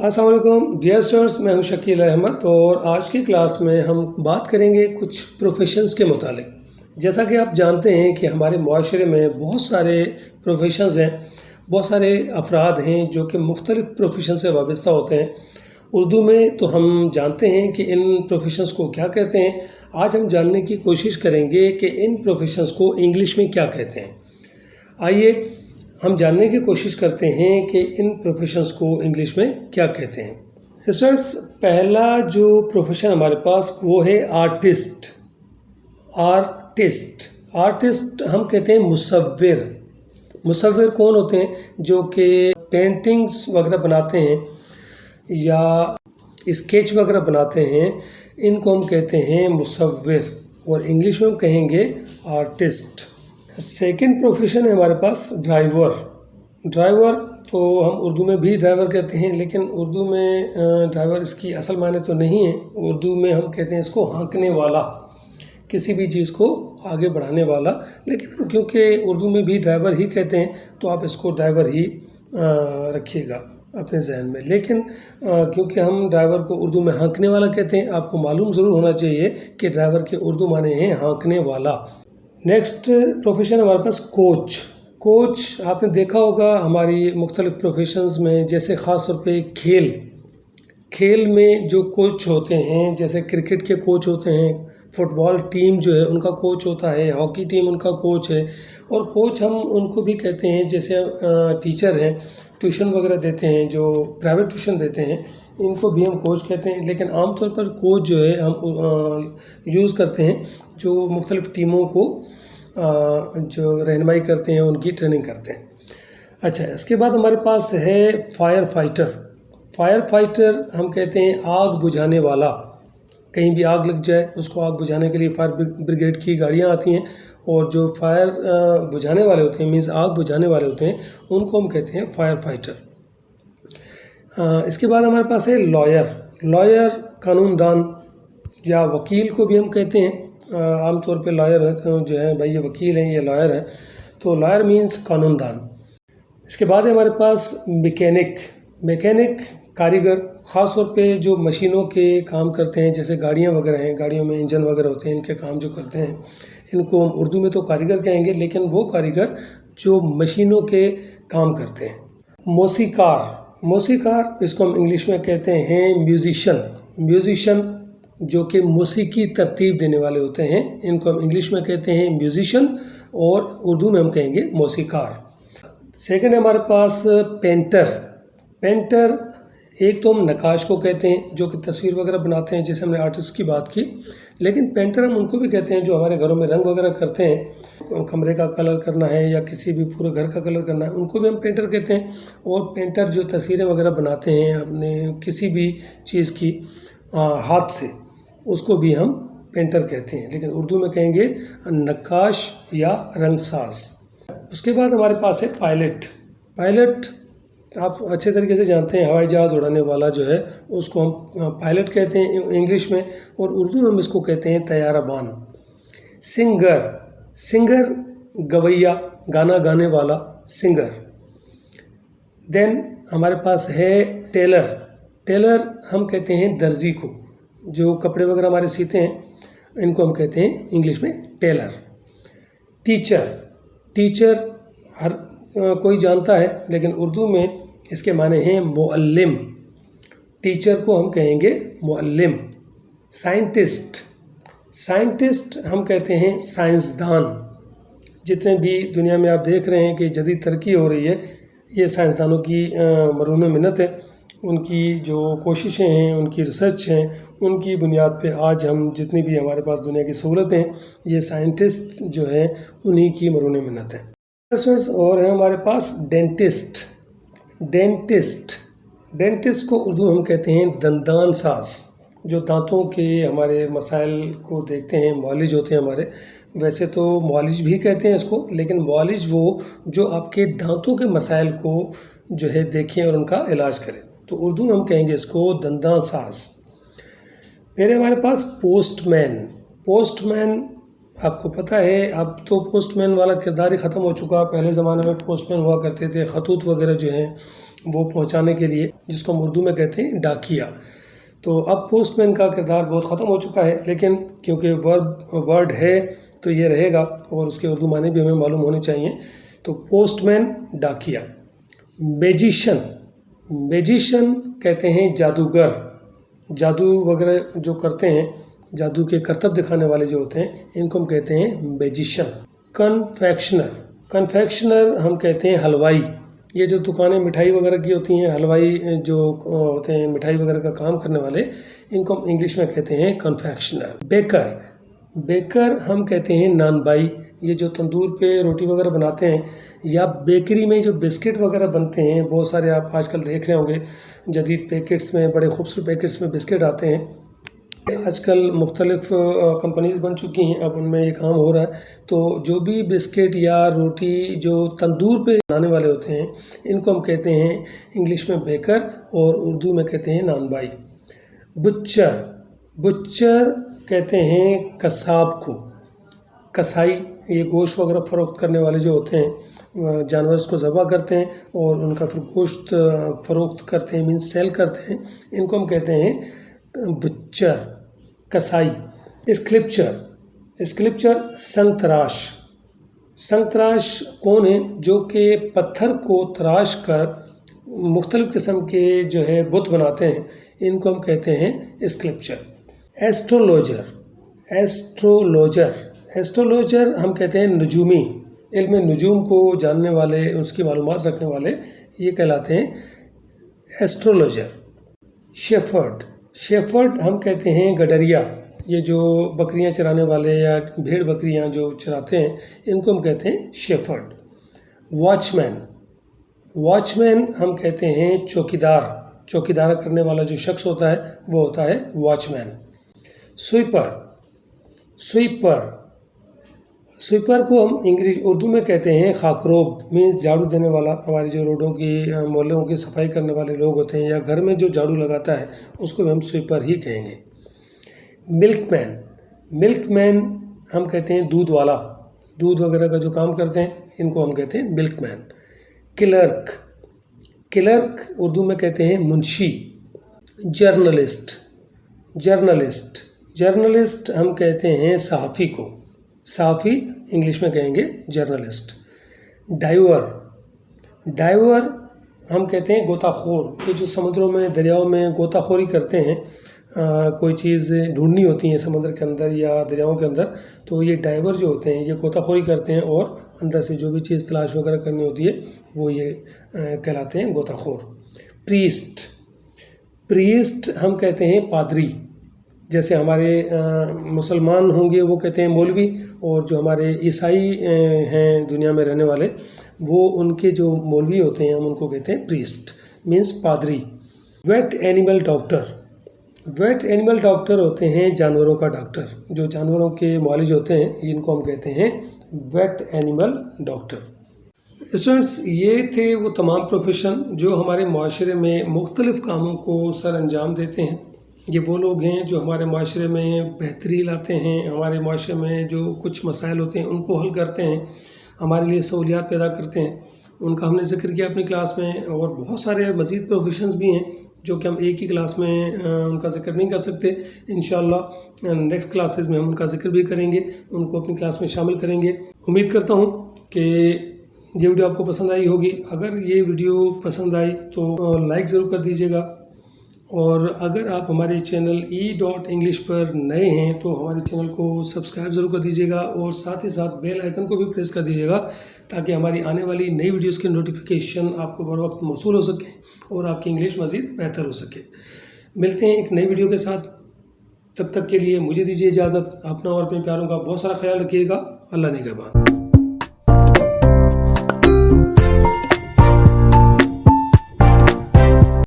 अस्सलाम वालेकुम dear students, मैं हूं शकील अहमद और आज की क्लास में हम बात करेंगे कुछ प्रोफेशंस के मुतालिक। जैसा कि आप जानते हैं कि हमारे मुआशरे में बहुत सारे प्रोफेशंस हैं, बहुत सारे अफराद हैं जो कि मुख्तलिफ़ प्रोफेशन से वाबस्ता होते हैं। उर्दू में तो हम जानते हैं कि इन प्रोफेशंस को क्या कहते हैं। आज हम जानने की कोशिश करेंगे कि इन प्रोफेशंस को इंग्लिश में क्या कहते हैं। आइए हम जानने की कोशिश करते हैं कि इन प्रोफेशंस को इंग्लिश में क्या कहते हैं। स्टूडेंट्स, पहला जो प्रोफेशन हमारे पास वो है आर्टिस्ट। आर्टिस्ट हम कहते हैं मुसव्विर। मुसव्विर कौन होते हैं? जो कि पेंटिंग्स वगैरह बनाते हैं या स्केच वगैरह बनाते हैं, इनको हम कहते हैं मुसव्विर और इंग्लिश में हम कहेंगे आर्टिस्ट। सेकंड प्रोफेशन है हमारे पास ड्राइवर तो हम उर्दू में भी ड्राइवर कहते हैं, लेकिन उर्दू में ड्राइवर इसकी असल माने तो नहीं है। उर्दू में हम कहते हैं इसको हाँकने वाला, किसी भी चीज़ को आगे बढ़ाने वाला। लेकिन क्योंकि उर्दू में भी ड्राइवर ही कहते हैं तो आप इसको ड्राइवर ही रखिएगा अपने जहन में। लेकिन क्योंकि हम ड्राइवर को उर्दू में हाँकने वाला कहते हैं, आपको मालूम ज़रूर होना चाहिए कि ड्राइवर के उर्दू माने हैं हाँकने वाला। नेक्स्ट प्रोफेशन हमारे पास कोच आपने देखा होगा हमारी मुख्तलिफ़ प्रोफेशंस में, जैसे ख़ास तौर पे खेल में जो कोच होते हैं, जैसे क्रिकेट के कोच होते हैं, फुटबॉल टीम जो है उनका कोच होता है, हॉकी टीम उनका कोच है। और कोच हम उनको भी कहते हैं जैसे टीचर हैं, ट्यूशन वगैरह देते हैं, जो प्राइवेट ट्यूशन देते हैं, इनको भी हम कोच कहते हैं। लेकिन आमतौर पर कोच जो है हम यूज़ करते हैं जो मुख्तलिफ़ टीमों को जो रहनुमाई करते हैं, उनकी ट्रेनिंग करते हैं। अच्छा, इसके बाद हमारे पास है फायर फाइटर हम कहते हैं आग बुझाने वाला। कहीं भी आग लग जाए उसको आग बुझाने के लिए फायर ब्रिगेड की गाड़ियाँ आती हैं, और जो फायर बुझाने वाले होते हैं, मीन्स आग बुझाने वाले होते हैं, उनको हम कहते हैं फायर फाइटर। इसके बाद हमारे पास है लॉयर कानूनदान या वकील को भी हम कहते हैं। आमतौर पे लॉयर जो है भाई, ये वकील हैं, ये लॉयर हैं, तो लॉयर मीन्स कानूनदान। इसके बाद है हमारे पास मैकेनिक कारीगर, ख़ास तौर पे जो मशीनों के काम करते हैं, जैसे गाड़ियाँ वगैरह हैं, गाड़ियों में इंजन वगैरह होते हैं, इनके काम जो करते हैं, इनको हम उर्दू में तो कारीगर कहेंगे, लेकिन वो कारीगर जो मशीनों के काम करते हैं। मौसीकार इसको हम इंग्लिश में कहते हैं म्यूज़िशन जो कि मौसीकी तरतीब देने वाले होते हैं, इनको हम इंग्लिश में कहते हैं म्यूज़िशन और उर्दू में हम कहेंगे मौसीकार। सेकंड है हमारे पास पेंटर। एक तो हम नक्काश को कहते हैं जो कि तस्वीर वगैरह बनाते हैं, जैसे हमने आर्टिस्ट की बात की, लेकिन पेंटर हम उनको भी कहते हैं जो हमारे घरों में रंग वगैरह करते हैं, कमरे का कलर करना है या किसी भी पूरे घर का कलर करना है, उनको भी हम पेंटर कहते हैं। और पेंटर जो तस्वीरें वगैरह बनाते हैं अपने किसी भी चीज़ की हाथ से, उसको भी हम पेंटर कहते हैं, लेकिन उर्दू में कहेंगे नक्काश या रंगसाज। उसके बाद हमारे पास है पायलट आप अच्छे तरीके से जानते हैं, हवाई जहाज़ उड़ाने वाला जो है उसको हम पायलट कहते हैं इंग्लिश में, और उर्दू में हम इसको कहते हैं तैयाराबान। सिंगर गवैया, गाना गाने वाला सिंगर। देन हमारे पास है टेलर हम कहते हैं दर्जी को, जो कपड़े वगैरह हमारे सीते हैं, इनको हम कहते हैं इंग्लिश में टेलर। टीचर हर कोई जानता है, लेकिन उर्दू में इसके माने हैं मुअल्लिम। टीचर को हम कहेंगे मुअल्लिम। साइंटिस्ट हम कहते हैं साइंसदान। जितने भी दुनिया में आप देख रहे हैं कि जदीद तरक्की हो रही है, ये साइंसदानों की मरून मिन्नत है। उनकी जो कोशिशें हैं, उनकी रिसर्च हैं, उनकी बुनियाद पे आज हम जितनी भी हमारे पास दुनिया की सहूलतें हैं, ये साइंटिस्ट जो हैं उन्हीं की मरून मिन्नत है। और है हमारे पास डेंटिस्ट को उर्दू में हम कहते हैं दंदान साज, जो दांतों के हमारे मसाइल को देखते हैं, मुआलिज होते हैं हमारे। वैसे तो मुआलिज भी कहते हैं इसको, लेकिन मुआलिज वो जो आपके दांतों के मसाइल को जो है देखें और उनका इलाज करें, तो उर्दू में हम कहेंगे इसको दंदान साज। फिर हमारे पास पोस्टमैन आपको पता है अब तो पोस्टमैन वाला किरदार ही ख़त्म हो चुका। पहले ज़माने में पोस्टमैन हुआ करते थे, खतूत वगैरह जो हैं وہ پہنچانے کے لیے، جس کو ہم اردو میں کہتے ہیں ڈاکیا۔ تو اب پوسٹ مین کا کردار بہت ختم ہو چکا ہے، لیکن کیونکہ ورڈ ہے تو یہ رہے گا، اور اس کے اردو معنی بھی ہمیں معلوم ہونے چاہیے۔ تو پوسٹ مین، ڈاکیا۔ میجیشن، میجیشن کہتے ہیں جادوگر، جادو وغیرہ جو کرتے ہیں، جادو کے کرتب دکھانے والے جو ہوتے ہیں، ان کو ہم کہتے ہیں میجیشن۔ کنفیکشنر، کنفیکشنر ہم کہتے ہیں حلوائی۔ یہ جو دکانیں مٹھائی وغیرہ کی ہوتی ہیں، حلوائی جو ہوتے ہیں مٹھائی وغیرہ کا کام کرنے والے، ان کو ہم انگلش میں کہتے ہیں کنفیکشنر۔ بیکر، بیکر ہم کہتے ہیں نان بائی۔ یہ جو تندور پہ روٹی وغیرہ بناتے ہیں، یا بیکری میں جو بسکٹ وغیرہ بنتے ہیں، بہت سارے آپ آج کل دیکھ رہے ہوں گے جدید پیکٹس میں، بڑے خوبصورت پیکٹس میں بسکٹ آتے ہیں۔ آج کل مختلف کمپنیز بن چکی ہیں، اب ان میں یہ کام ہو رہا ہے۔ تو جو بھی بسکٹ یا روٹی جو تندور پہ بنانے والے ہوتے ہیں، ان کو ہم کہتے ہیں انگلش میں بیکر، اور اردو میں کہتے ہیں نان بائی۔ بچر، بچر کہتے ہیں قصاب کو۔ کسائی، یہ گوشت وغیرہ فروخت کرنے والے جو ہوتے ہیں، جانور کو ذبح کرتے ہیں اور ان کا پھر گوشت فروخت کرتے ہیں، مینس سیل کرتے ہیں، ان کو ہم کہتے ہیں بچر، کسائی۔ اسکلپچر، اسکلپچر سنگ تراش۔ سنگ تراش کون ہیں؟ جو کہ پتھر کو تراش کر مختلف قسم کے جو ہے بت بناتے ہیں، ان کو ہم کہتے ہیں اسکلپچر۔ ایسٹرولوجر، ایسٹرولوجر، ایسٹرولوجر ہم کہتے ہیں نجومی، علم نجوم کو جاننے والے، اس کی معلومات رکھنے والے، یہ کہلاتے ہیں ایسٹرولوجر۔ شیفرڈ، شیفرڈ ہم کہتے ہیں گڈریا۔ یہ جو بکریاں چرانے والے یا بھیڑ بکریاں جو چراتے ہیں، ان کو ہم کہتے ہیں شیفرڈ۔ واچ مین، واچ مین ہم کہتے ہیں چوکیدار، چوکیدار کرنے والا جو شخص ہوتا ہے وہ ہوتا ہے واچ مین۔ سویپر، سویپر، سویپر کو ہم اردو میں کہتے ہیں خاکروب، مینس جھاڑو دینے والا۔ ہماری جو روڈوں کی، محلوں کی صفائی کرنے والے لوگ ہوتے ہیں، یا گھر میں جو جھاڑو لگاتا ہے، اس کو بھی ہم سویپر ہی کہیں گے۔ ملک مین، ملک مین ہم کہتے ہیں دودھ والا، دودھ وغیرہ کا جو کام کرتے ہیں، ان کو ہم کہتے ہیں ملک مین۔ کلرک، کلرک اردو میں کہتے ہیں منشی۔ جرنلسٹ، جرنلسٹ، جرنلسٹ ہم کہتے ہیں صحافی کو، صحافی انگلش میں کہیں گے جرنلسٹ۔ ڈائیور، ڈائیور ہم کہتے ہیں غوطہ خور۔ یہ جو سمندروں میں، دریاؤں میں غوطہ خوری کرتے ہیں، کوئی چیز ڈھونڈنی ہوتی ہے سمندر کے اندر یا دریاؤں کے اندر، تو یہ ڈائیور جو ہوتے ہیں یہ غوطہ خوری کرتے ہیں، اور اندر سے جو بھی چیز تلاش وغیرہ کرنی ہوتی ہے وہ یہ کہلاتے ہیں غوطہ خور۔ پریسٹ، پریسٹ ہم کہتے ہیں پادری۔ جیسے ہمارے مسلمان ہوں گے وہ کہتے ہیں مولوی، اور جو ہمارے عیسائی ہیں دنیا میں رہنے والے، وہ ان کے جو مولوی ہوتے ہیں ہم ان کو کہتے ہیں پریسٹ، مینس پادری۔ Vet animal doctor, vet animal doctor ہوتے ہیں جانوروں کا ڈاکٹر، جو جانوروں کے معالج ہوتے ہیں، ان کو ہم کہتے ہیں ویٹ اینیمل ڈاکٹر۔ اسٹوڈنٹس، یہ تھے وہ تمام پروفیشن جو ہمارے معاشرے میں مختلف کاموں کو سر انجام دیتے ہیں۔ یہ وہ لوگ ہیں جو ہمارے معاشرے میں بہتری لاتے ہیں، ہمارے معاشرے میں جو کچھ مسائل ہوتے ہیں ان کو حل کرتے ہیں، ہمارے لیے سہولیات پیدا کرتے ہیں۔ ان کا ہم نے ذکر کیا اپنی کلاس میں، اور بہت سارے مزید پروفیشنز بھی ہیں جو کہ ہم ایک ہی کلاس میں ان کا ذکر نہیں کر سکتے۔ انشاءاللہ نیکسٹ کلاسز میں ہم ان کا ذکر بھی کریں گے، ان کو اپنی کلاس میں شامل کریں گے۔ امید کرتا ہوں کہ یہ ویڈیو آپ کو پسند آئی ہوگی۔ اگر یہ ویڈیو پسند آئی تو لائک ضرور کر دیجیے گا، اور اگر آپ ہمارے چینل E.English پر نئے ہیں تو ہمارے چینل کو سبسکرائب ضرور کر دیجیے گا، اور ساتھ ہی ساتھ بیل آئیکن کو بھی پریس کر دیجیے گا، تاکہ ہماری آنے والی نئی ویڈیوز کے نوٹیفیکیشن آپ کو بر وقت موصول ہو سکیں اور آپ کی انگلش مزید بہتر ہو سکے۔ ملتے ہیں ایک نئی ویڈیو کے ساتھ، تب تک کے لیے مجھے دیجیے اجازت۔ اپنا اور اپنے پیاروں کا بہت سارا خیال رکھیے گا۔ اللہ نگہبان۔